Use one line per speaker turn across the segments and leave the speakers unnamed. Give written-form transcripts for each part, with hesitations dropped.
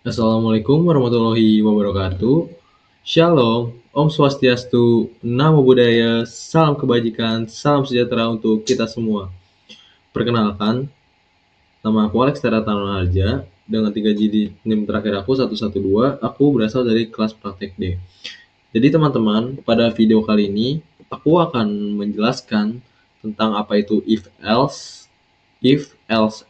Assalamualaikum warahmatullahi wabarakatuh. Shalom, Om Swastiastu, Namo Buddhaya, salam kebajikan, salam sejahtera untuk kita semua. Perkenalkan, nama aku Alex Tera Harja, dengan 3 di NIM terakhir aku 112, aku berasal dari kelas praktek D. Jadi teman-teman, pada video kali ini, aku akan menjelaskan tentang apa itu if else, if, else,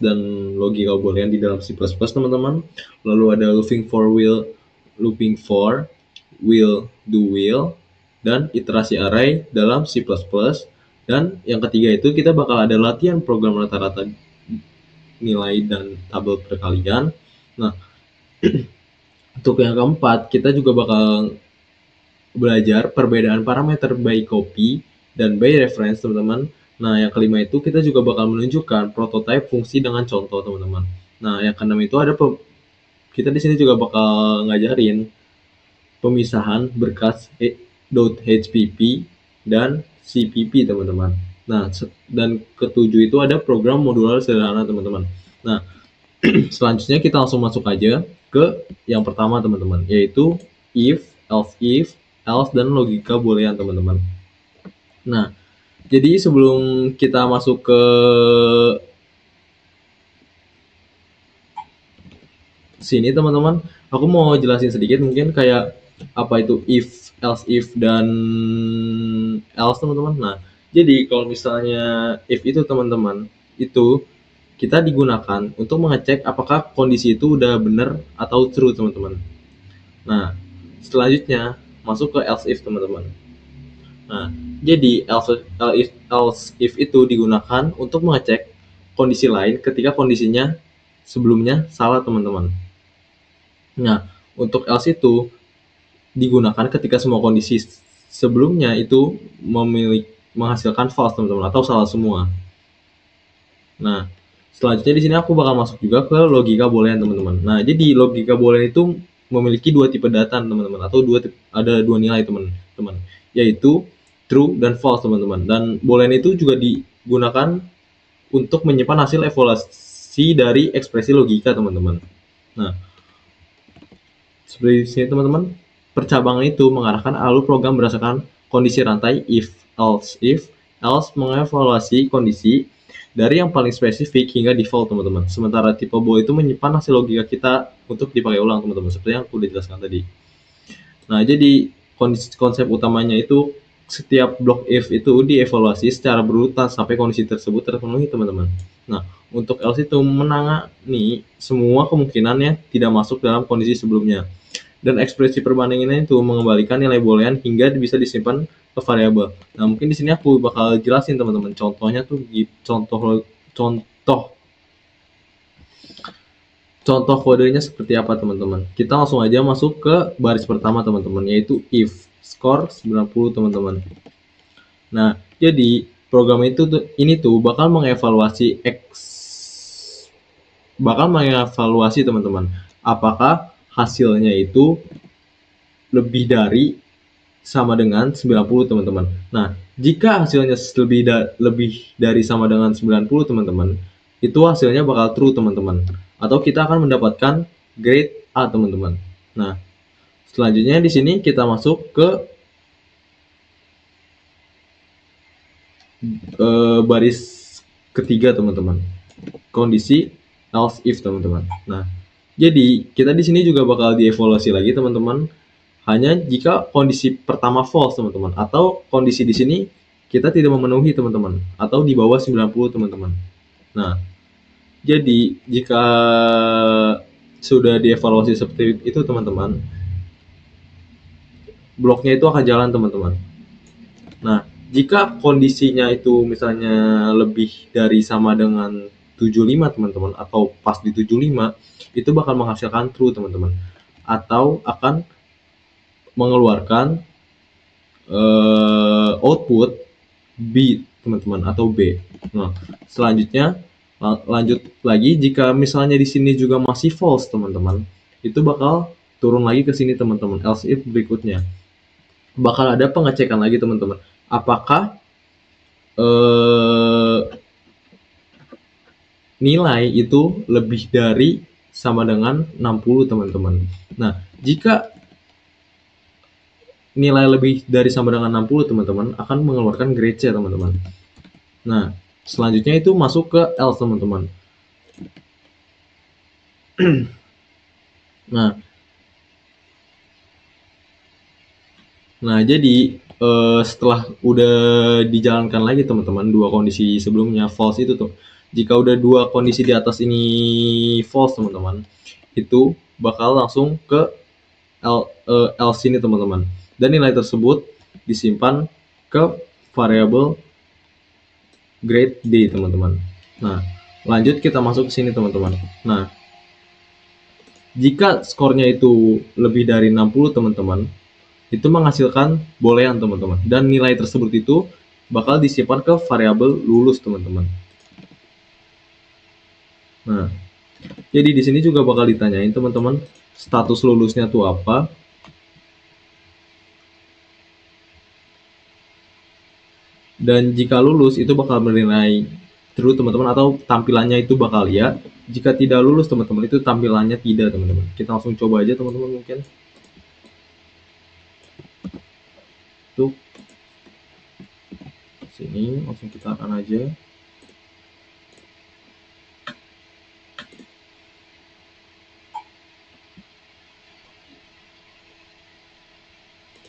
dan logika boolean di dalam C++, teman-teman. Lalu ada looping for, will, dan iterasi array dalam C++. Dan yang ketiga itu kita bakal ada latihan program rata-rata nilai dan tabel perkalian. Nah, untuk yang keempat, kita juga bakal belajar perbedaan parameter by copy dan by reference, teman-teman. Nah, yang kelima itu kita juga bakal menunjukkan prototype fungsi dengan contoh, teman-teman. Nah, yang keenam itu ada kita di sini juga bakal ngajarin pemisahan berkas .hpp dan CPP, teman-teman. Nah, dan ketujuh itu ada program modular sederhana, teman-teman. Nah, selanjutnya kita langsung masuk aja ke yang pertama, teman-teman, yaitu if, else, dan logika boolean, teman-teman. Nah, jadi sebelum kita masuk ke sini, teman-teman, aku mau jelasin sedikit mungkin kayak apa itu if, dan else, teman-teman. Nah, jadi kalau misalnya if itu, teman-teman, itu kita digunakan untuk mengecek apakah kondisi itu udah benar atau true, teman-teman. Nah, selanjutnya masuk ke else if, teman-teman. Nah, jadi else if itu digunakan untuk mengecek kondisi lain ketika kondisinya sebelumnya salah, teman-teman. Nah, untuk else itu digunakan ketika semua kondisi sebelumnya itu menghasilkan false, teman-teman, atau salah semua. Nah, selanjutnya di sini aku bakal masuk juga ke logika boolean, teman-teman. Nah, jadi logika boolean itu memiliki dua tipe data, teman-teman, atau ada dua nilai, teman-teman, yaitu true dan false, teman-teman. Dan boolean itu juga digunakan untuk menyimpan hasil evaluasi dari ekspresi logika, teman-teman. Nah, seperti sini, teman-teman, percabangan itu mengarahkan alur program berdasarkan kondisi rantai else mengevaluasi kondisi dari yang paling spesifik hingga default, teman-teman. Sementara tipe bool itu menyimpan hasil logika kita untuk dipakai ulang, teman-teman, seperti yang aku udah jelaskan tadi. Nah, jadi konsep utamanya itu setiap blok if itu dievaluasi secara berurutan sampai kondisi tersebut terpenuhi, teman-teman. Nah, untuk else itu menangani semua kemungkinannya tidak masuk dalam kondisi sebelumnya. Dan ekspresi perbandingan itu mengembalikan nilai boolean hingga bisa disimpan ke variabel. Nah, mungkin di sini aku bakal jelasin, teman-teman. Contohnya tuh contoh kodenya seperti apa, teman-teman. Kita langsung aja masuk ke baris pertama, teman-teman, yaitu if score 90, teman-teman. Nah, jadi program ini tuh bakal mengevaluasi teman-teman, apakah hasilnya itu lebih dari sama dengan 90, teman-teman. Nah, jika hasilnya lebih dari sama dengan 90, teman-teman, itu hasilnya bakal true, teman-teman. Atau kita akan mendapatkan grade A, teman-teman. Nah, selanjutnya di sini kita masuk ke baris ketiga, teman-teman. Kondisi else if, teman-teman. Nah, jadi kita di sini juga bakal dievaluasi lagi, teman-teman, hanya jika kondisi pertama false, teman-teman, atau kondisi di sini kita tidak memenuhi, teman-teman, atau di bawah 90, teman-teman. Nah, jadi jika sudah dievaluasi seperti itu, teman-teman, bloknya itu akan jalan, teman-teman. Nah, jika kondisinya itu misalnya lebih dari sama dengan 75, teman-teman, atau pas di 75, itu bakal menghasilkan true, teman-teman, atau akan mengeluarkan output B, teman-teman, atau B. Nah, selanjutnya lanjut lagi, jika misalnya di sini juga masih false, teman-teman, itu bakal turun lagi ke sini, teman-teman. Else if berikutnya bakal ada pengecekan lagi, teman-teman, apakah nilai itu lebih dari sama dengan 60 teman-teman. Nah, jika nilai lebih dari sama dengan 60 teman-teman akan mengeluarkan grade C teman-teman. Nah, selanjutnya itu masuk ke else teman-teman. Nah, jadi setelah udah dijalankan lagi teman-teman dua kondisi sebelumnya false itu tuh. Jika udah dua kondisi di atas ini false teman-teman, itu bakal langsung ke else ini teman-teman. Dan nilai tersebut disimpan ke variabel grade D teman-teman. Nah, lanjut kita masuk ke sini teman-teman. Nah, jika skornya itu lebih dari 60 teman-teman, itu menghasilkan boolean teman-teman, dan nilai tersebut itu bakal disimpan ke variabel lulus teman-teman. Nah, jadi di sini juga bakal ditanyain teman-teman status lulusnya tuh apa, dan jika lulus itu bakal bernilai true teman-teman, atau tampilannya itu bakal ya. Jika tidak lulus teman-teman itu tampilannya tidak teman-teman. Kita langsung coba aja teman-teman, mungkin tuh sini langsung kita akan aja.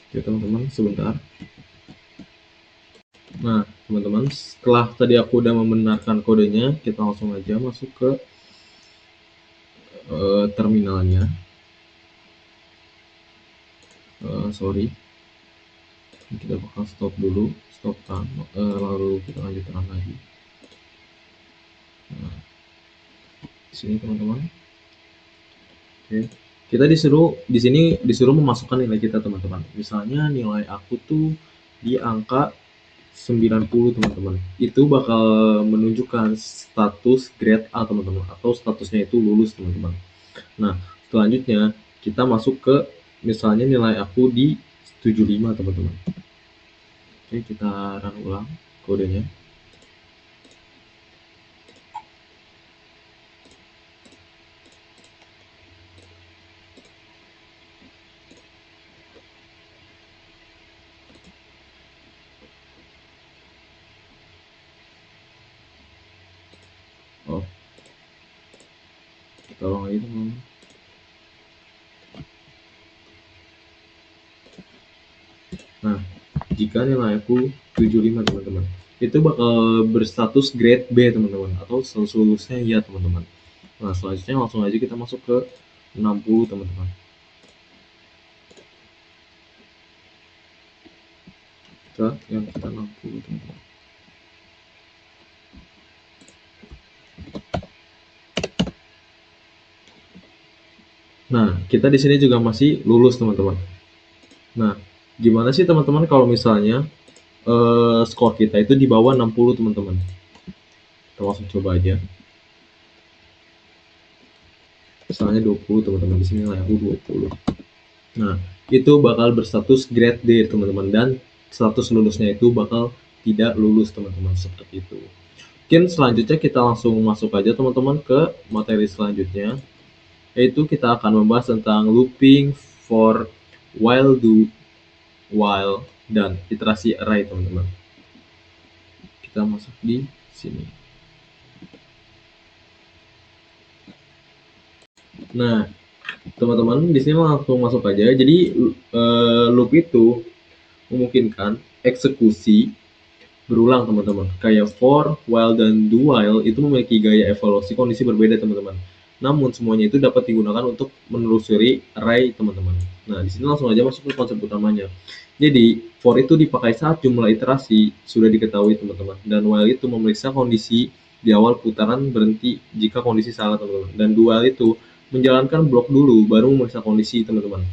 Oke teman-teman, sebentar. Nah teman-teman, setelah tadi aku udah membenarkan kodenya, kita langsung aja masuk ke terminalnya. Sorry, kita bakal stop dulu, stop time, lalu kita lanjutkan lagi. Nah, di sini teman-teman. Oke, kita di sini disuruh memasukkan nilai kita teman-teman. Misalnya nilai aku tuh di angka 90 teman-teman. Itu bakal menunjukkan status grade A teman-teman, atau statusnya itu lulus teman-teman. Nah, selanjutnya kita masuk ke misalnya nilai aku di 75 teman-teman. Oke, kita run ulang kodenya. Oh, kita ulang lagi teman-teman. Nah, jika nilai aku 75 teman-teman, itu bakal berstatus grade B teman-teman, atau lulusnya ya teman-teman. Nah, selanjutnya langsung aja kita masuk ke 60 teman-teman. Yang kita 60 teman-teman. Nah, kita di sini juga masih lulus teman-teman. Nah, gimana sih teman-teman kalau misalnya skor kita itu di bawah 60 teman-teman? Kita langsung coba aja. Misalnya 20 teman-teman, di sini nilai aku 20. Nah, itu bakal berstatus grade D teman-teman, dan status lulusnya itu bakal tidak lulus teman-teman, seperti itu. Mungkin selanjutnya kita langsung masuk aja teman-teman ke materi selanjutnya, yaitu kita akan membahas tentang looping for while, do, while, dan iterasi array teman-teman. Kita masuk di sini. Nah teman-teman, di sini langsung masuk aja. Jadi loop itu memungkinkan eksekusi berulang teman-teman. Kayak for, while, dan do while itu memiliki gaya evaluasi kondisi berbeda teman-teman. Namun semuanya itu dapat digunakan untuk menelusuri array teman-teman. Nah, di sini langsung aja masuk ke konsep utamanya. Jadi, for itu dipakai saat jumlah iterasi sudah diketahui teman-teman. Dan while itu memeriksa kondisi di awal putaran berhenti jika kondisi salah teman-teman. Dan do while itu menjalankan blok dulu baru memeriksa kondisi teman-teman.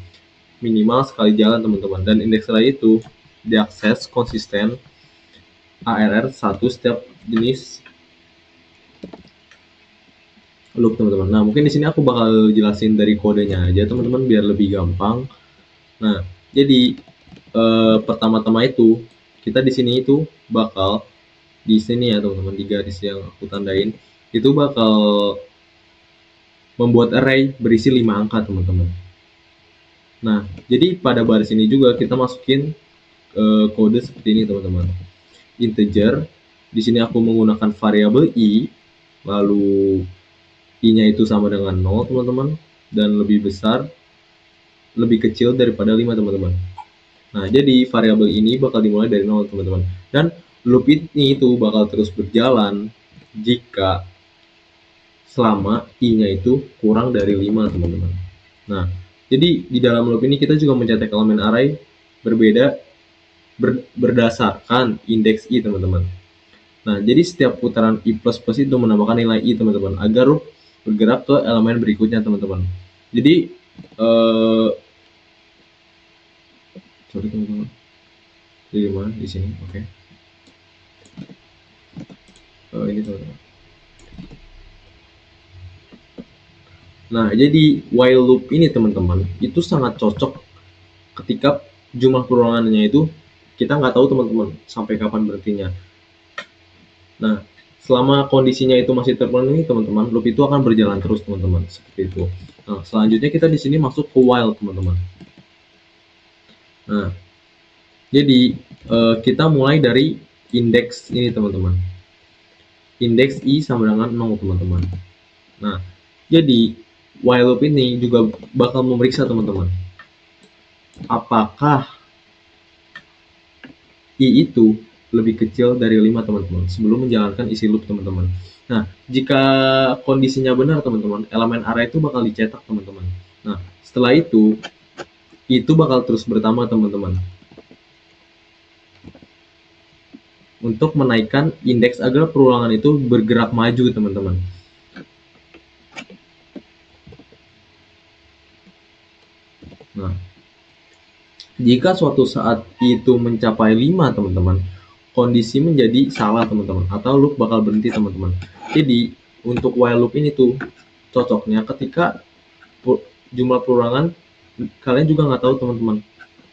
Minimal sekali jalan teman-teman. Dan indeks array itu diakses konsisten ARR 1 setiap jenis loop teman-teman. Nah, mungkin di sini aku bakal jelasin dari kodenya aja teman-teman biar lebih gampang. Nah, jadi pertama-tama itu kita di sini itu bakal di sini ya teman-teman, di garis yang aku tandain, itu bakal membuat array berisi 5 angka, teman-teman. Nah, jadi pada baris ini juga kita masukin kode seperti ini, teman-teman. Integer, di sini aku menggunakan variabel i, lalu i-nya itu sama dengan 0, teman-teman, dan lebih besar, lebih kecil daripada 5, teman-teman. Nah, jadi variabel ini bakal dimulai dari 0, teman-teman. Dan loop ini itu bakal terus berjalan jika selama i-nya itu kurang dari 5, teman-teman. Nah, jadi di dalam loop ini kita juga mencetak elemen array berbeda berdasarkan indeks i, teman-teman. Nah, jadi setiap putaran i++ itu menambahkan nilai i, teman-teman, agar loop bergerak ke elemen berikutnya, teman-teman. Jadi, sorry teman-teman, di mana? Di sini, oke. Ini teman-teman. Nah, jadi while loop ini, teman-teman, itu sangat cocok ketika jumlah perulangannya itu kita nggak tahu, teman-teman, sampai kapan berhentinya. Nah, selama kondisinya itu masih terpenuhi, teman-teman, loop itu akan berjalan terus, teman-teman, seperti itu. Nah, selanjutnya kita di sini masuk ke while, teman-teman. Nah, jadi kita mulai dari indeks ini, teman-teman. Indeks i sama dengan 0, teman-teman. Nah, jadi while loop ini juga bakal memeriksa, teman-teman, apakah i itu lebih kecil dari 5, teman-teman, sebelum menjalankan isi loop, teman-teman. Nah, jika kondisinya benar, teman-teman, elemen array itu bakal dicetak, teman-teman. Nah, setelah itu bakal terus bertambah, teman-teman, untuk menaikkan indeks agar perulangan itu bergerak maju, teman-teman. Nah, jika suatu saat itu mencapai 5, teman-teman, kondisi menjadi salah, teman-teman, atau loop bakal berhenti, teman-teman. Jadi, untuk while loop ini tuh cocoknya ketika jumlah perulangan kalian juga nggak tahu, teman-teman.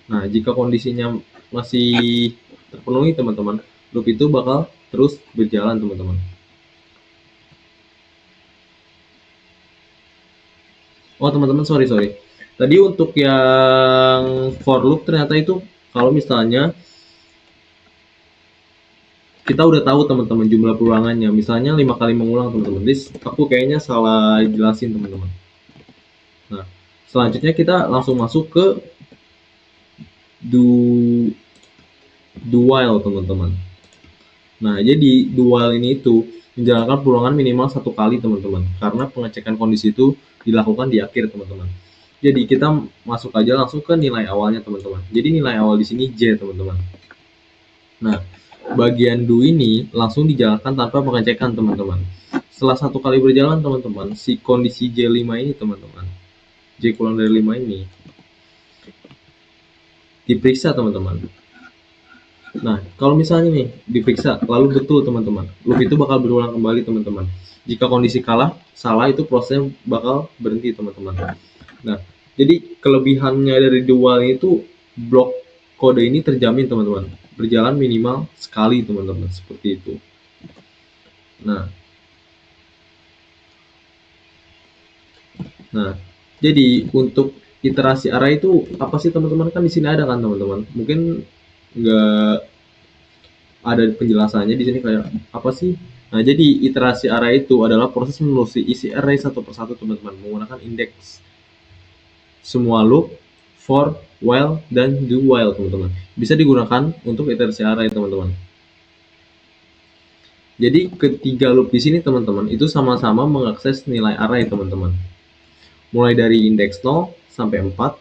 Nah, jika kondisinya masih terpenuhi, teman-teman, loop itu bakal terus berjalan, teman-teman. Oh, teman-teman, sorry. Tadi untuk yang for loop ternyata itu kalau misalnya kita udah tahu, teman-teman, jumlah perulangannya, misalnya 5 kali mengulang, teman-teman. Jadi aku kayaknya salah jelasin, teman-teman. Nah, selanjutnya kita langsung masuk ke do while, teman-teman. Nah, jadi do while ini itu menjalankan perulangan minimal 1 kali, teman-teman, karena pengecekan kondisi itu dilakukan di akhir, teman-teman. Jadi kita masuk aja langsung ke nilai awalnya, teman-teman. Jadi nilai awal di sini J, teman-teman. Nah, bagian do ini langsung dijalankan tanpa pengecekan, teman-teman. Setelah 1 kali berjalan, teman-teman, si kondisi J5 ini, teman-teman, J kurang dari 5 ini diperiksa, teman-teman. Nah, kalau misalnya nih diperiksa lalu betul, teman-teman, loop itu bakal berulang kembali, teman-teman. Jika kondisi salah, itu prosesnya bakal berhenti, teman-teman. Nah, jadi kelebihannya dari the while itu blok kode ini terjamin, teman-teman, berjalan minimal sekali, teman-teman, seperti itu. Nah, jadi untuk iterasi array itu apa sih, teman-teman? Kan di sini ada kan, teman-teman. Mungkin nggak ada penjelasannya di sini kayak apa sih? Nah, jadi iterasi array itu adalah proses menelusuri isi array satu persatu, teman-teman, menggunakan indeks semua loop, for, while, dan do while, teman-teman. Bisa digunakan untuk iterasi array, teman-teman. Jadi ketiga loop di sini, teman-teman, itu sama-sama mengakses nilai array, teman-teman. Mulai dari indeks 0 sampai 4.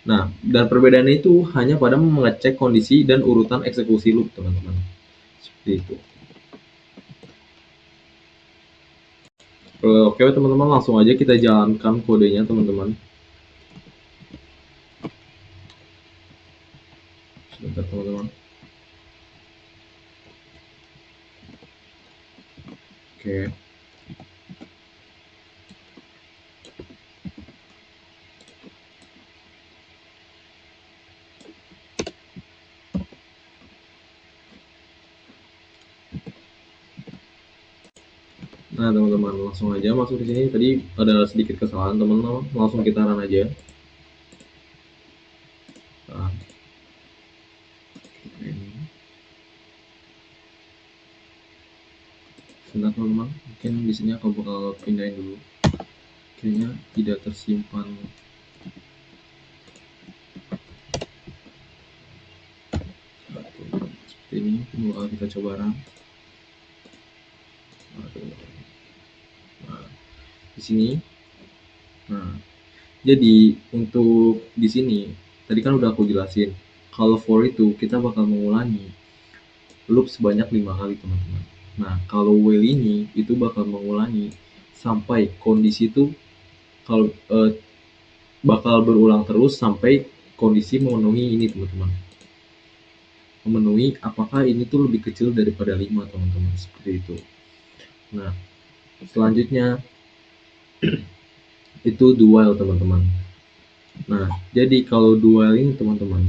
Nah, dan perbedaannya itu hanya pada mengecek kondisi dan urutan eksekusi loop, teman-teman. Seperti itu. Oke, teman-teman, langsung aja kita jalankan kodenya, teman-teman. Sebentar, teman-teman. Oke. Nah, teman-teman, langsung aja masuk di sini. Tadi ada sedikit kesalahan teman-teman, langsung kita run aja. Nah, ini. Sebentar teman-teman, mungkin di sini aku bakal pindahin dulu. Kayaknya tidak tersimpan. Seperti ini, bakal kita coba run. Nah, di sini. Nah, jadi untuk di sini tadi kan udah aku jelasin, kalau for itu kita bakal mengulangi loop sebanyak 5 kali teman-teman. Nah, kalau while ini itu bakal mengulangi sampai kondisi itu kalau bakal berulang terus sampai kondisi memenuhi ini teman-teman. Memenuhi apakah ini tuh lebih kecil daripada 5 teman-teman, seperti itu. Nah, selanjutnya itu do while teman-teman. Nah, jadi kalau do while ini teman-teman,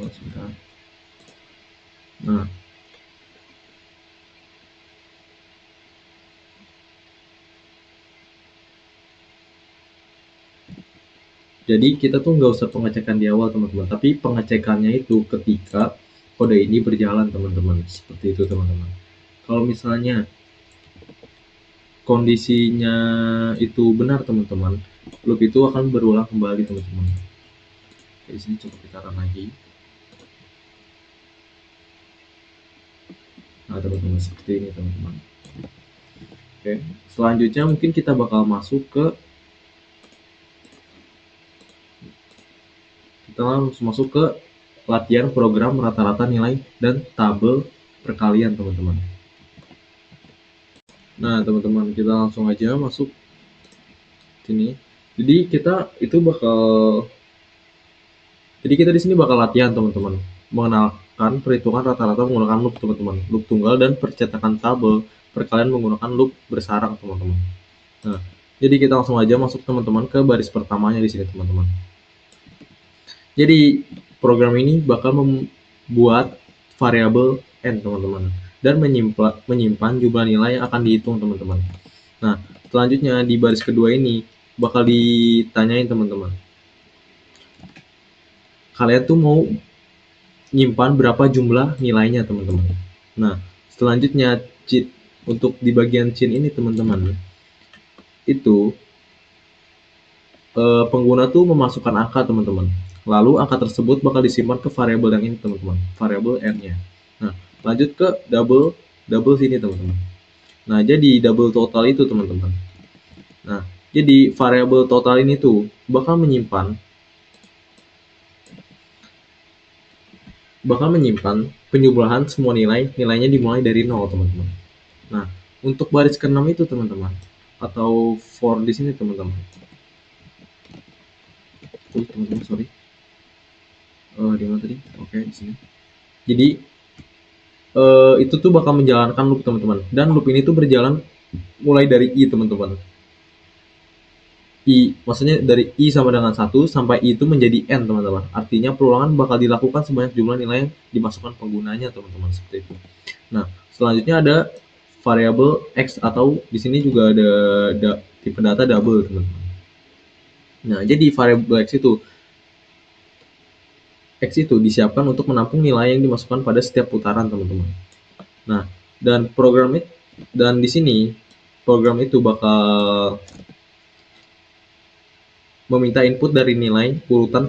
sebentar. Nah, jadi kita tuh nggak usah pengecekan di awal teman-teman, tapi pengecekannya itu ketika kode ini berjalan teman-teman, seperti itu teman-teman. Kalau misalnya kondisinya itu benar teman-teman, loop itu akan berulang kembali teman-teman. Di sini coba kita run lagi. Nah teman-teman, seperti ini teman-teman. Oke, selanjutnya mungkin kita bakal masuk ke latihan program rata-rata nilai dan tabel perkalian teman-teman. Nah teman-teman, kita langsung aja masuk sini. Jadi kita di sini bakal latihan teman-teman, mengenalkan perhitungan rata-rata menggunakan loop teman-teman, loop tunggal dan percetakan tabel perkalian menggunakan loop bersarang teman-teman. Nah, jadi kita langsung aja masuk teman-teman ke baris pertamanya di sini teman-teman. Jadi program ini bakal membuat variabel n teman-teman dan menyimpan jumlah nilai yang akan dihitung teman-teman. Nah, selanjutnya di baris kedua ini bakal ditanyain teman-teman, kalian tuh mau nyimpan berapa jumlah nilainya teman-teman. Nah, selanjutnya cheat untuk di bagian chain ini teman-teman, itu pengguna tuh memasukkan angka teman-teman. Lalu angka tersebut bakal disimpan ke variabel yang ini teman-teman, variabel n-nya. Nah, lanjut ke double sini teman-teman. Nah, jadi double total itu teman-teman. Nah, jadi variabel total ini tuh bakal menyimpan penjumlahan semua nilainya dimulai dari 0 teman-teman. Nah, untuk baris ke-6 itu teman-teman, atau for di sini teman-teman. Teman-teman, sorry. Di mana tadi? Oke, di sini. Jadi itu tuh bakal menjalankan loop teman-teman. Dan loop ini tuh berjalan mulai dari i teman-teman. I, maksudnya dari i sama dengan 1 sampai i itu menjadi n teman-teman. Artinya perulangan bakal dilakukan sebanyak jumlah nilai yang dimasukkan penggunanya teman-teman, seperti itu. Nah, selanjutnya ada variabel x, atau di sini juga ada tipe data double teman-teman. Nah, jadi variabel x itu disiapkan untuk menampung nilai yang dimasukkan pada setiap putaran teman-teman. Nah, dan di sini program itu bakal meminta input dari nilai urutan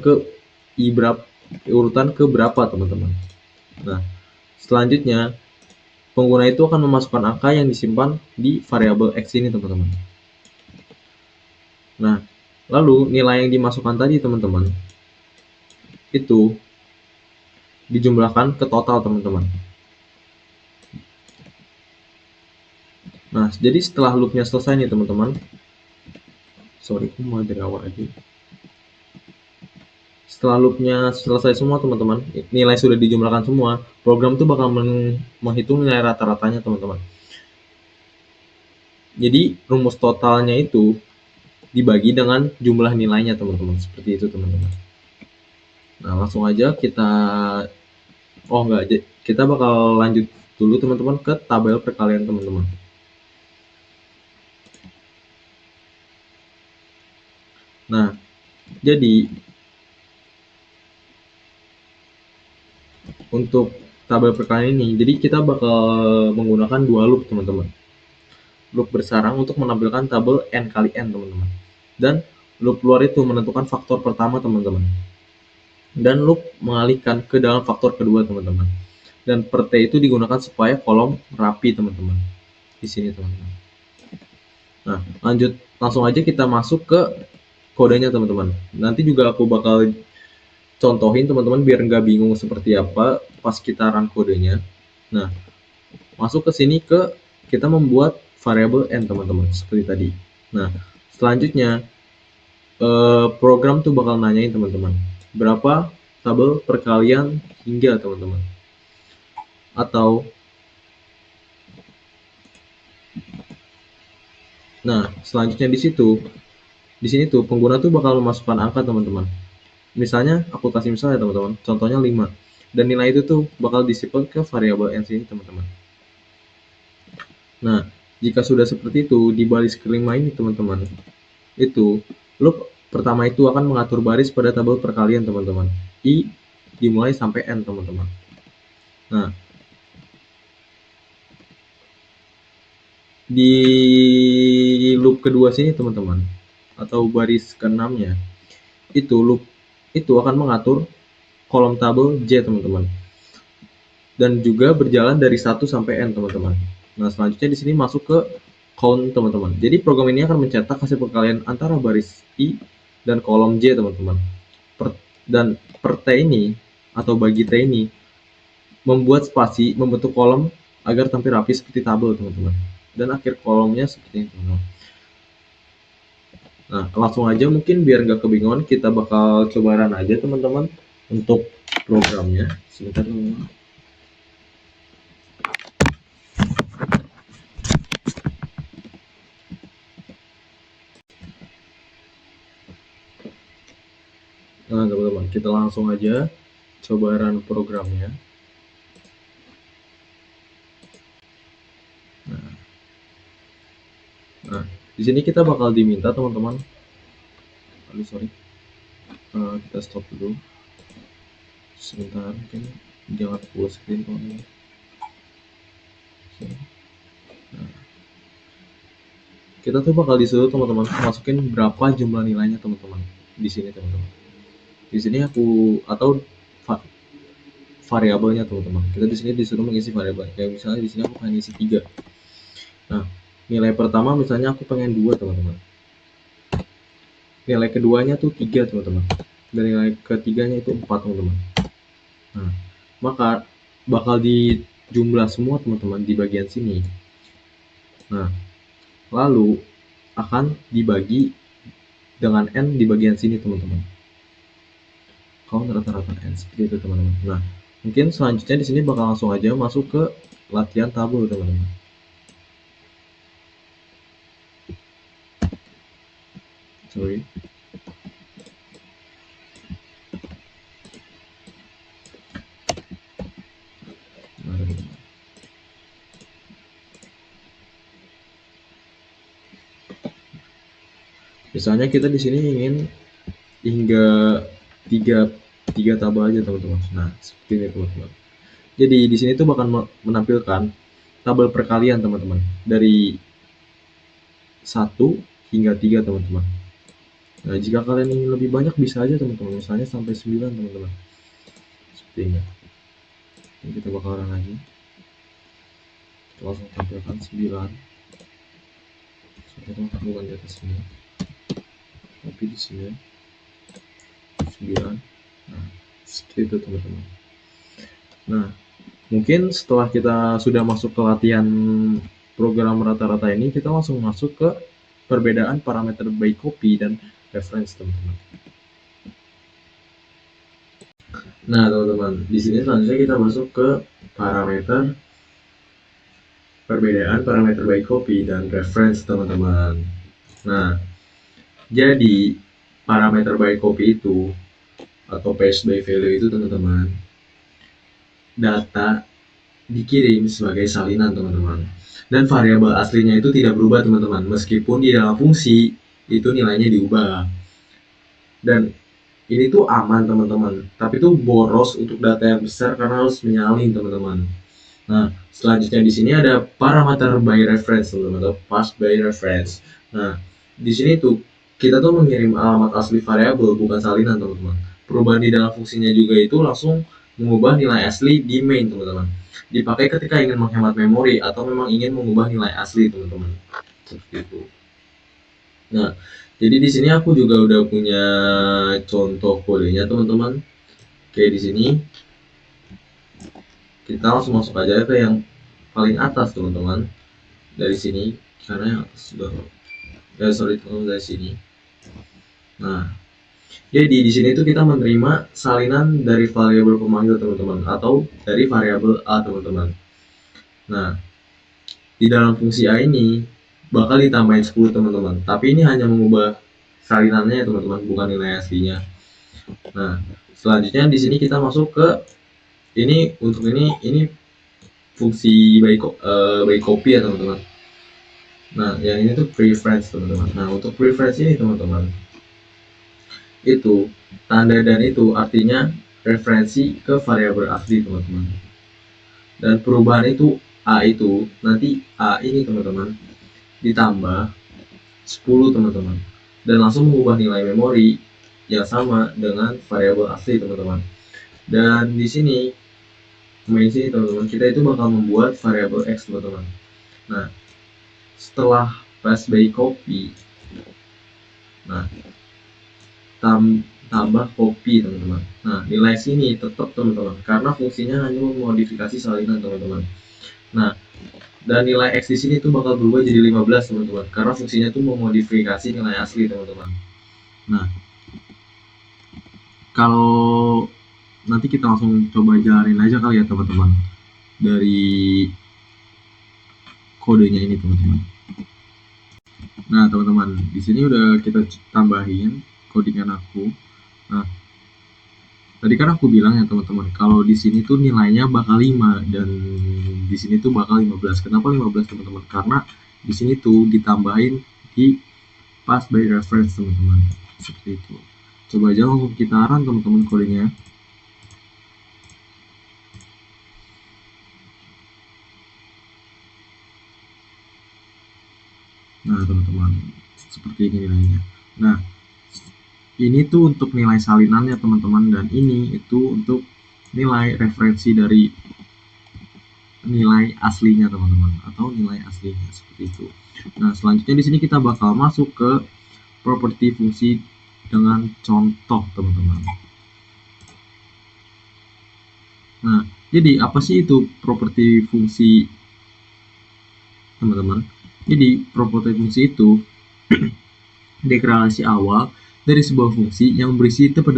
ke berapa teman-teman. Nah, selanjutnya pengguna itu akan memasukkan angka yang disimpan di variabel x ini teman-teman. Nah, lalu nilai yang dimasukkan tadi teman-teman itu dijumlahkan ke total teman-teman. Nah, jadi setelah loopnya selesai nih teman-teman, sorry, aku mau dari awal aja. Setelah loopnya selesai semua teman-teman, nilai sudah dijumlahkan semua, program itu bakal menghitung nilai rata-ratanya teman-teman. Jadi rumus totalnya itu dibagi dengan jumlah nilainya teman-teman, seperti itu teman-teman. Nah, langsung aja kita kita bakal lanjut dulu teman-teman ke tabel perkalian teman-teman. Nah, jadi untuk tabel perkalian ini, jadi kita bakal menggunakan dua loop teman-teman. Loop bersarang untuk menampilkan tabel n kali n teman-teman. Dan loop luar itu menentukan faktor pertama teman-teman. Dan loop mengalihkan ke dalam faktor kedua teman-teman. Dan per T itu digunakan supaya kolom rapi teman-teman. Di sini teman-teman. Nah, langsung aja kita masuk ke kodenya teman-teman. Nanti juga aku bakal contohin teman-teman biar nggak bingung seperti apa pas kita run kodenya. Nah, masuk ke sini kita membuat variabel n teman-teman seperti tadi. Nah, selanjutnya program tuh bakal nanyain teman-teman berapa tabel perkalian hingga teman-teman. Atau nah, selanjutnya di sini tuh pengguna tuh bakal memasukkan angka teman-teman. Misalnya aku kasih misalnya teman-teman, contohnya 5. Dan nilai itu tuh bakal disimpan ke variabel n sini teman-teman. Nah, jika sudah seperti itu, di baris kelima ini teman-teman, itu loop pertama itu akan mengatur baris pada tabel perkalian teman-teman. I dimulai sampai n teman-teman. Nah, di loop kedua sini teman-teman, atau baris ke-6-nya, loop itu akan mengatur kolom tabel J teman-teman. Dan juga berjalan dari 1 sampai n teman-teman. Nah, selanjutnya di sini masuk ke count teman-teman. Jadi program ini akan mencetak hasil perkalian antara baris I dan kolom J teman-teman. Dan per T ini atau bagi T ini membuat spasi membentuk kolom agar tampil rapi seperti tabel teman-teman. Dan akhir kolomnya seperti ini teman-teman. Nah, langsung aja mungkin biar nggak kebingungan kita bakal coba run aja teman-teman untuk programnya. Sebentar teman-teman. Nah teman-teman, kita langsung aja coba run programnya. Nah, di sini kita bakal diminta teman-teman. Aduh sorry, kita stop dulu. Sebentar, mungkin jangan full screen teman-teman. Nah, kita tuh bakal disuruh teman-teman masukin berapa jumlah nilainya teman-teman di sini teman-teman. Di sini aku atau variabelnya teman-teman. Kita di sini disuruh mengisi variabel. Kayak misalnya di sini aku pengen isi 3. Nah, nilai pertama misalnya aku pengen 2 teman-teman. Nilai keduanya tuh 3 teman-teman. Dan nilai ketiganya itu 4 teman-teman. Nah, maka bakal dijumlah semua teman-teman di bagian sini. Nah, lalu akan dibagi dengan n di bagian sini teman-teman. Count rata-rata n seperti itu teman-teman. Nah, mungkin selanjutnya di sini bakal langsung aja masuk ke latihan tabel teman-teman. Sorry. Misalnya kita di sini ingin hingga tiga tabel aja teman-teman. Nah, seperti ini teman-teman. Jadi di sini tuh bakal menampilkan tabel perkalian teman-teman dari 1 hingga 3 teman-teman. Nah, jika kalian ingin lebih banyak bisa aja teman-teman, misalnya sampai 9 teman-teman. Seperti ini. Ini kita bakal run lagi. Kita langsung tampilkan 9. Kita bukan di atas sini, tapi di sini 9. Nah, seperti itu teman-teman. Nah, mungkin setelah kita sudah masuk ke latihan program rata-rata ini, kita langsung masuk ke perbedaan parameter by copy dan reference teman-teman. Nah teman-teman, di sini selanjutnya kita masuk ke perbedaan parameter by copy dan reference teman-teman. Nah, jadi parameter by copy itu atau paste by value itu teman-teman, data dikirim sebagai salinan teman-teman. Dan variabel aslinya itu tidak berubah teman-teman, meskipun di dalam fungsi itu nilainya diubah. Dan ini tuh aman teman-teman, tapi tuh boros untuk data yang besar karena harus menyalin teman-teman. Nah, selanjutnya di sini ada parameter by reference teman-teman, atau pass by reference. Nah, di sini tuh kita tuh mengirim alamat asli variabel, bukan salinan teman-teman. Perubahan di dalam fungsinya juga itu langsung mengubah nilai asli di main teman-teman. Dipakai ketika ingin menghemat memori atau memang ingin mengubah nilai asli teman-teman. Seperti itu. Nah, jadi di sini aku juga udah punya contoh kodenya teman-teman. Kayak di sini kita langsung masuk aja ke yang paling atas teman-teman. Dari sini karena yang atas sudah sorry teman-teman dari sini. Nah, jadi di sini tuh kita menerima salinan dari variabel pemanggil teman-teman atau dari variabel A teman-teman. Nah, di dalam fungsi A ini bakal ditambahin 10 teman-teman, tapi ini hanya mengubah salinannya ya teman-teman, bukan nilai aslinya. Nah, selanjutnya di sini kita masuk ke ini, untuk ini fungsi by copy ya teman-teman. Nah, yang ini tuh preference teman-teman. Nah, untuk preference ini teman-teman, itu tanda dan itu artinya referensi ke variabel asli teman-teman. Dan perubahan itu A itu nanti A ini teman-teman ditambah 10 teman-teman, dan langsung mengubah nilai memori yang sama dengan variabel asli teman-teman. Dan di sini main sini teman-teman, kita itu bakal membuat variabel x teman-teman. Nah, setelah pass by copy, nah tambah copy teman-teman. Nah, nilai sini tetap teman-teman karena fungsinya hanya memodifikasi salinan teman-teman. Nah, dan nilai x di sini tuh bakal berubah jadi 15 teman-teman karena fungsinya tuh memodifikasi nilai asli teman-teman. Nah, kalau nanti kita langsung coba jalanin aja kali ya teman-teman dari kodenya ini teman-teman. Nah teman-teman, di sini udah kita tambahin codingan aku. Nah, tadi kan aku bilang ya teman-teman, kalau di sini tuh nilainya bakal 5 dan di sini tuh bakal 15. Kenapa 15 teman-teman? Karena di sini tuh ditambahin di pass by reference teman-teman. Seperti itu. Coba aja langsung kita run teman-teman kodenya. Nah teman-teman, seperti ini nilainya. Nah, ini tuh untuk nilai salinannya teman-teman, dan ini itu untuk nilai referensi dari nilai aslinya teman-teman, atau nilai aslinya seperti itu. Nah, selanjutnya di sini kita bakal masuk ke properti fungsi dengan contoh teman-teman. Nah, jadi apa sih itu properti fungsi teman-teman? Jadi properti fungsi itu deklarasi awal dari sebuah fungsi yang berisi tipe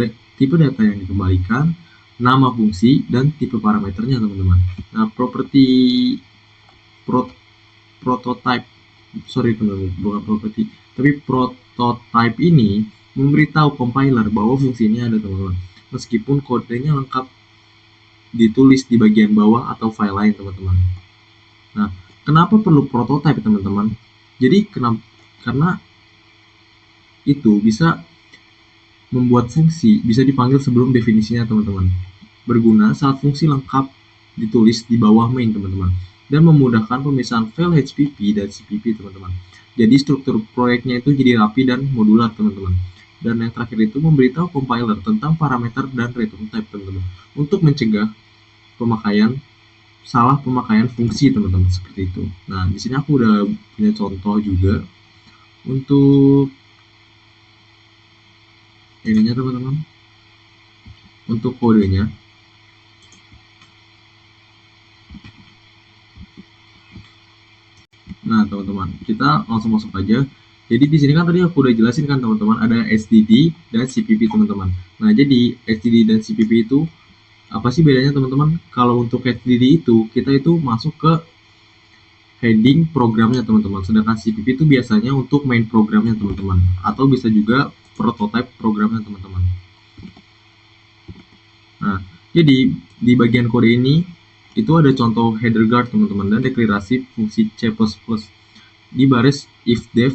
data yang dikembalikan, nama fungsi, dan tipe parameternya teman-teman. Nah, properti prototype, sorry teman-teman, bukan properti, tapi prototype ini memberitahu compiler bahwa fungsi ini ada teman-teman, meskipun kodenya lengkap ditulis di bagian bawah atau file lain teman-teman. Nah, kenapa perlu prototype teman-teman? Jadi karena itu bisa membuat fungsi bisa dipanggil sebelum definisinya teman-teman. Berguna saat fungsi lengkap ditulis di bawah main teman-teman, dan memudahkan pemisahan file HPP dan CPP teman-teman. Jadi struktur proyeknya itu jadi rapi dan modular teman-teman. Dan yang terakhir itu memberitahu compiler tentang parameter dan return type teman-teman, untuk mencegah salah pemakaian fungsi teman-teman, seperti itu. Nah, di sini aku udah punya contoh juga untuk ininya teman-teman, untuk kodenya. Nah teman-teman, kita langsung masuk aja. Jadi di sini kan tadi aku udah jelasin kan teman-teman, ada SDD dan CPP teman-teman. Nah, jadi SDD dan CPP itu apa sih bedanya teman-teman? Kalau untuk SDD itu kita itu masuk ke heading programnya teman-teman, sedangkan CPP itu biasanya untuk main programnya teman-teman, atau bisa juga prototype programnya teman-teman. Nah, jadi di bagian kode ini itu ada contoh header guard teman-teman dan deklarasi fungsi C++. Di baris if def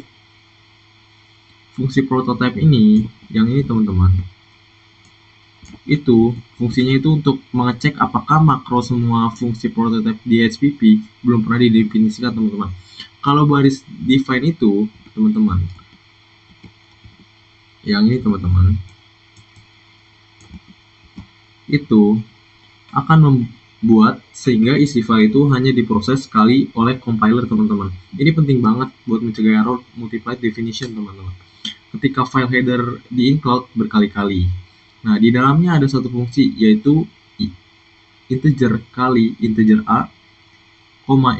fungsi prototype ini, yang ini teman-teman, itu fungsinya itu untuk mengecek apakah makro semua fungsi prototype di HPP belum pernah didefinisikan teman-teman. Kalau baris define itu teman-teman, yang ini teman-teman, itu akan membuat sehingga isi file itu hanya diproses sekali oleh compiler teman-teman. Ini penting banget buat mencegah error multiplied definition teman-teman. Ketika file header di include berkali-kali. Nah, di dalamnya ada satu fungsi yaitu integer kali integer A,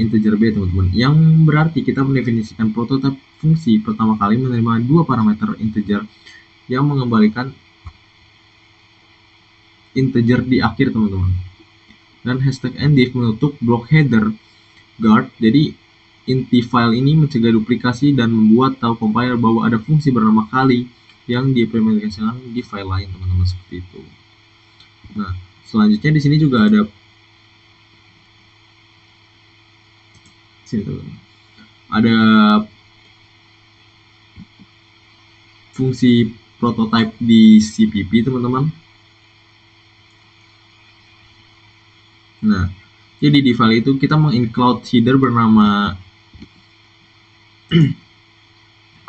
integer B teman-teman. Yang berarti kita mendefinisikan prototipe fungsi pertama kali menerima dua parameter integer yang mengembalikan integer di akhir teman-teman. Dan hashtag endif menutup blok header guard. Jadi inti file ini mencegah duplikasi dan membuat tahu compiler bahwa ada fungsi bernama kali yang diimplementasikan di file lain teman-teman, seperti itu. Nah, selanjutnya di sini juga ada ada fungsi prototype di CPP teman-teman. Nah, jadi di file itu kita menginclude header bernama 06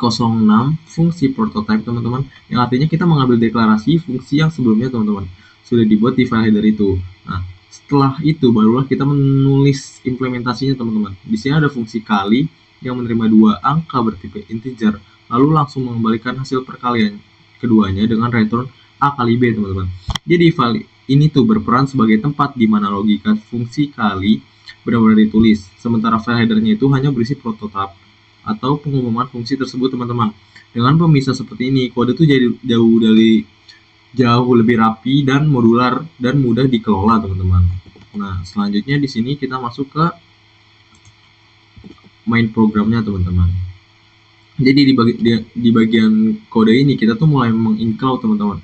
fungsi prototype teman-teman, yang artinya kita mengambil deklarasi fungsi yang sebelumnya teman-teman sudah dibuat di file header itu. Nah, setelah itu barulah kita menulis implementasinya teman-teman. Di sini ada fungsi kali yang menerima dua angka bertipe integer, lalu langsung mengembalikan hasil perkalian keduanya dengan return A kali B teman-teman. Jadi file ini tuh berperan sebagai tempat di mana logika fungsi kali benar-benar ditulis, sementara file headernya itu hanya berisi prototype atau pengumuman fungsi tersebut teman-teman. Dengan pemisah seperti ini, kode itu jadi jauh lebih rapi dan modular dan mudah dikelola teman-teman. Nah, selanjutnya di sini kita masuk ke main programnya teman-teman. Jadi di bagian kode ini kita tuh mulai menginclude teman-teman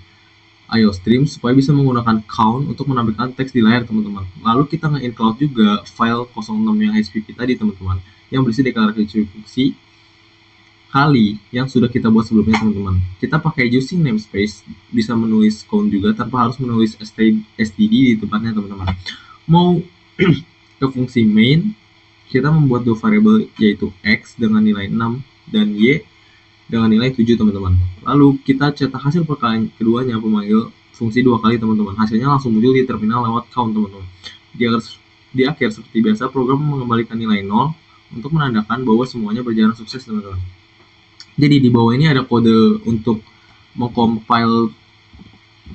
IOStream supaya bisa menggunakan count untuk menampilkan teks di layar teman-teman. Lalu kita nge-include juga file 06 yang HPP tadi teman-teman, yang berisi deklarasi fungsi kali yang sudah kita buat sebelumnya teman-teman. Kita pakai using namespace, bisa menulis count juga tanpa harus menulis std di tempatnya teman-teman. Mau ke fungsi main, kita membuat dua variabel yaitu x dengan nilai 6 dan y dengan nilai 7 teman-teman. Lalu kita cetak hasil perkalian keduanya pemanggil fungsi dua kali teman-teman. Hasilnya langsung muncul di terminal lewat count teman-teman. Di akhir seperti biasa program mengembalikan nilai 0 untuk menandakan bahwa semuanya berjalan sukses teman-teman. Jadi di bawah ini ada kode untuk mengcompile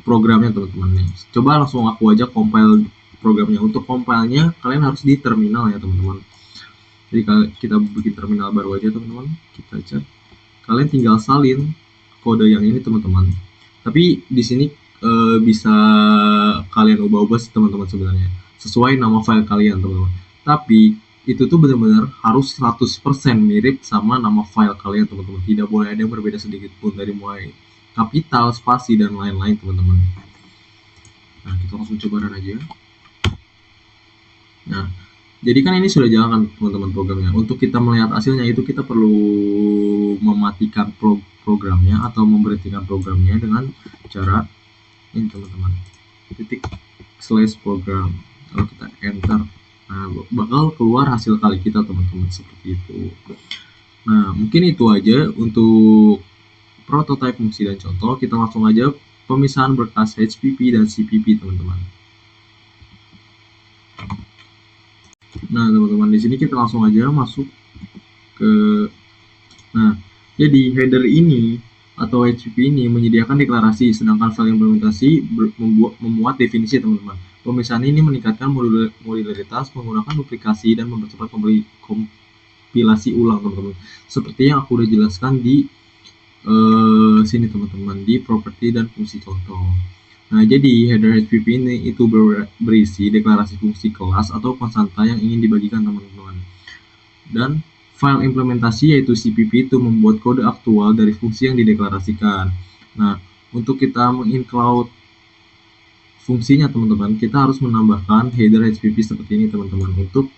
programnya teman-teman. Coba langsung aku aja compile programnya. Untuk compile-nya kalian harus di terminal ya teman-teman. Jadi kita bikin terminal baru aja teman-teman. Kita cek. Kalian tinggal salin kode yang ini teman-teman. Tapi di sini bisa kalian ubah-ubah teman-teman sebenarnya sesuai nama file kalian teman-teman. Tapi itu tuh benar-benar harus 100% mirip sama nama file kalian teman-teman. Tidak boleh ada yang berbeda sedikit pun dari mulai kapital, spasi dan lain-lain teman-teman. Nah, kita langsung coba run aja. Nah, jadi kan ini sudah jalan kan teman-teman programnya. Untuk kita melihat hasilnya itu kita perlu mematikan programnya atau memberhentikan programnya dengan cara ini teman-teman. /program. Kalau kita enter, nah bakal keluar hasil kali kita teman-teman seperti itu. Nah, mungkin itu aja untuk prototype fungsi dan contoh. Kita langsung aja pemisahan berkas HPP dan CPP teman-teman. Nah teman-teman, di sini kita langsung aja masuk ke, nah jadi header ini atau HPP ini menyediakan deklarasi, sedangkan file implementasi memuat definisi teman-teman. Pemisahan ini meningkatkan modularitas, menggunakan duplikasi dan mempercepat kompilasi ulang teman-teman. Seperti yang aku udah jelaskan di sini teman-teman, di properti dan fungsi contoh. Nah, jadi header HPP ini itu berisi deklarasi fungsi kelas atau konstanta yang ingin dibagikan teman-teman. Dan file implementasi yaitu CPP itu membuat kode aktual dari fungsi yang dideklarasikan. Nah, untuk kita menginclude fungsinya teman-teman, kita harus menambahkan header HPP seperti ini teman-teman, untuk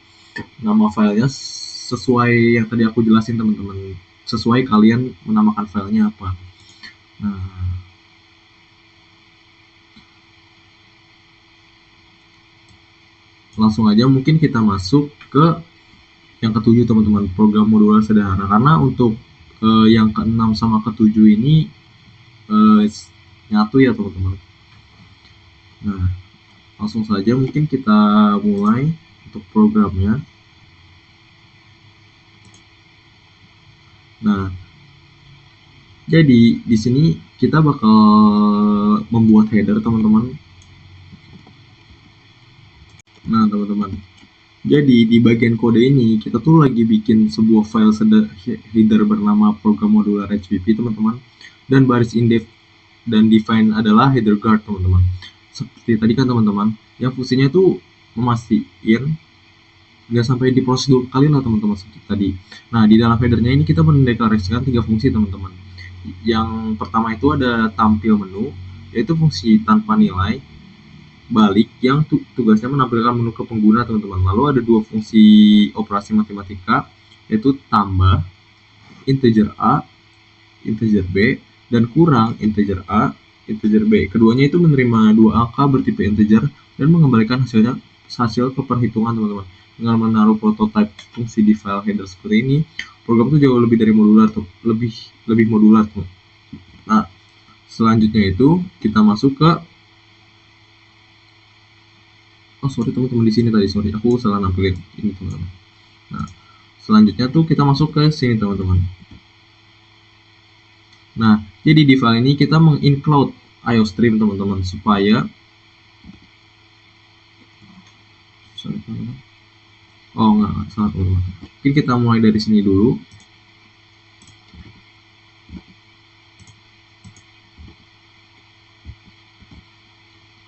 nama filenya sesuai yang tadi aku jelasin teman-teman, sesuai kalian menamakan filenya apa. Nah, langsung aja mungkin kita masuk ke yang ketujuh teman-teman, program modular sederhana, karena untuk yang keenam sama ketujuh ini nyatu ya teman-teman. Nah, langsung saja mungkin kita mulai untuk programnya. Nah, jadi di sini kita bakal membuat header teman-teman. Nah teman-teman, jadi di bagian kode ini kita tuh lagi bikin sebuah file header bernama program modular HPP teman-teman, dan baris indef dan define adalah header guard teman-teman. Seperti tadi kan teman-teman, yang fungsinya tuh memastikan nggak sampai diproses 2 kali lah teman-teman seperti tadi. Nah di dalam headernya ini kita mendeklarasikan 3 fungsi teman-teman. Yang pertama itu ada tampil menu, yaitu fungsi tanpa nilai balik yang tugasnya menampilkan menu ke pengguna teman-teman. Lalu ada 2 fungsi operasi matematika, yaitu tambah integer A, integer B, dan kurang integer A, integer B. Keduanya itu menerima 2 angka bertipe integer dan mengembalikan hasil ke perhitungan teman-teman. Dengan menaruh prototype fungsi di file header seperti ini, program itu jauh lebih dari modular tuh, lebih modular tuh. Nah, selanjutnya itu kita masuk ke sorry teman-teman, di sini tadi aku salah nampilin ini teman-teman. Nah, selanjutnya tuh kita masuk ke sini teman-teman. Nah, jadi di file ini kita menginclude IOStream teman-teman, supaya enggak salah teman-teman. Mungkin kita mulai dari sini dulu.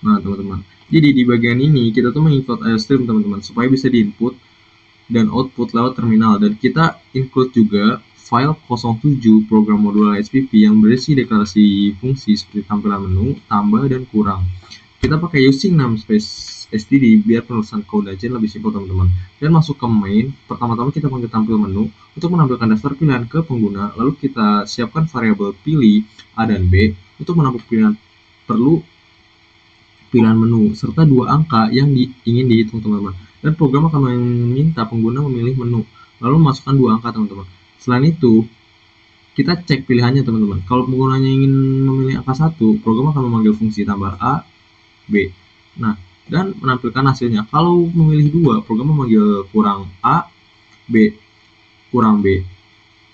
Nah teman-teman, jadi di bagian ini kita tuh menginclude IOStream teman-teman, supaya bisa diinput dan output lewat terminal, dan kita include juga file 07 program modular HPP yang berisi deklarasi fungsi seperti tampilan menu, tambah, dan kurang. Kita pakai using namespace std biar penulisan code aja lebih simpel teman-teman. Dan masuk ke main, pertama-tama kita panggil tampil menu untuk menampilkan daftar pilihan ke pengguna, lalu kita siapkan variabel pilih A dan B untuk menampung pilihan menu serta 2 angka yang ingin dihitung teman-teman, dan program akan meminta pengguna memilih menu lalu masukkan 2 angka teman-teman. Selain itu kita cek pilihannya teman-teman. Kalau penggunanya ingin memilih angka 1, program akan memanggil fungsi tambah A, B, nah, dan menampilkan hasilnya. Kalau memilih 2, program memanggil kurang A, B, kurang B.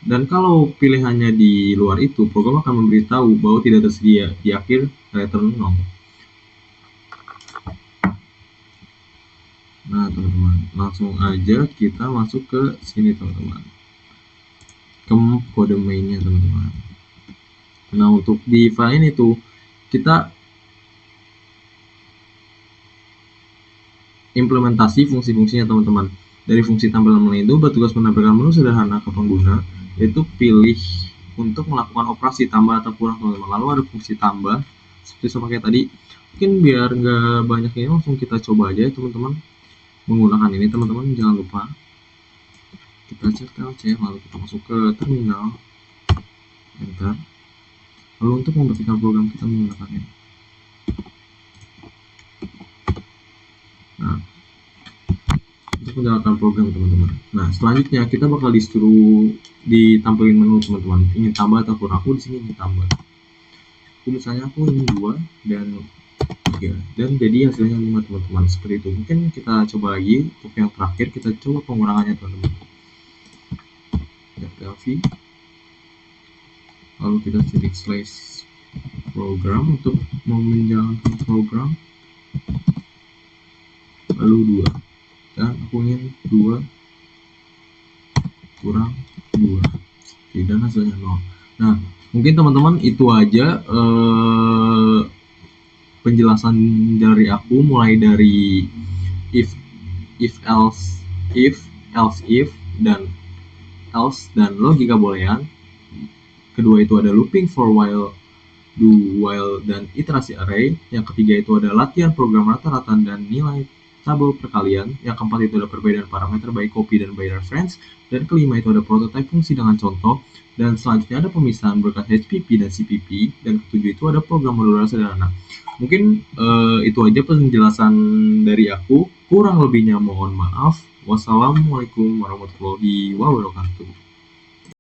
Dan kalau pilihannya di luar itu, program akan memberitahu bahwa tidak tersedia, di akhir return 0. Nah teman-teman, langsung aja kita masuk ke sini teman-teman, ke kode mainnya teman-teman. Nah untuk di file ini tuh kita implementasi fungsi-fungsinya teman-teman. Dari fungsi tampilan menu itu bertugas menampilkan menu sederhana ke pengguna, yaitu pilih untuk melakukan operasi tambah atau kurang teman-teman. Lalu ada fungsi tambah seperti sama kayak tadi. Mungkin biar nggak banyak ini, langsung kita coba aja ya teman-teman menggunakan ini teman-teman. Jangan lupa kita cek TLC, lalu kita masuk ke terminal, enter. Lalu untuk membuktikan program kita menggunakannya, nah untuk menjalankan program teman-teman. Nah selanjutnya kita bakal disuruh ditampilin menu teman-teman, ingin tambah atau kurang. Aku di sini ingin tambah, misalnya aku ingin 2 dan 3, dan jadi hasilnya 5 teman-teman, seperti itu. Mungkin kita coba lagi untuk yang terakhir, kita coba pengurangannya teman-teman. V, lalu kita titik slash program untuk menjalankan program, lalu 2, dan aku ingin 2 kurang 2, dan hasilnya 0. Nah mungkin teman-teman itu aja penjelasan dari aku, mulai dari if else if dan else dan logika boolean. Kedua itu ada looping for while do while dan iterasi array. Yang ketiga itu ada latihan program rata-rata dan nilai tabel perkalian. Yang keempat itu ada perbedaan parameter by copy dan by reference. Dan kelima itu ada prototype fungsi dengan contoh. Dan selanjutnya ada pemisahan berkat HPP dan CPP. Dan ketujuh itu ada program modular sederhana. Mungkin itu aja penjelasan dari aku. Kurang lebihnya mohon maaf. Wassalamualaikum warahmatullahi wabarakatuh.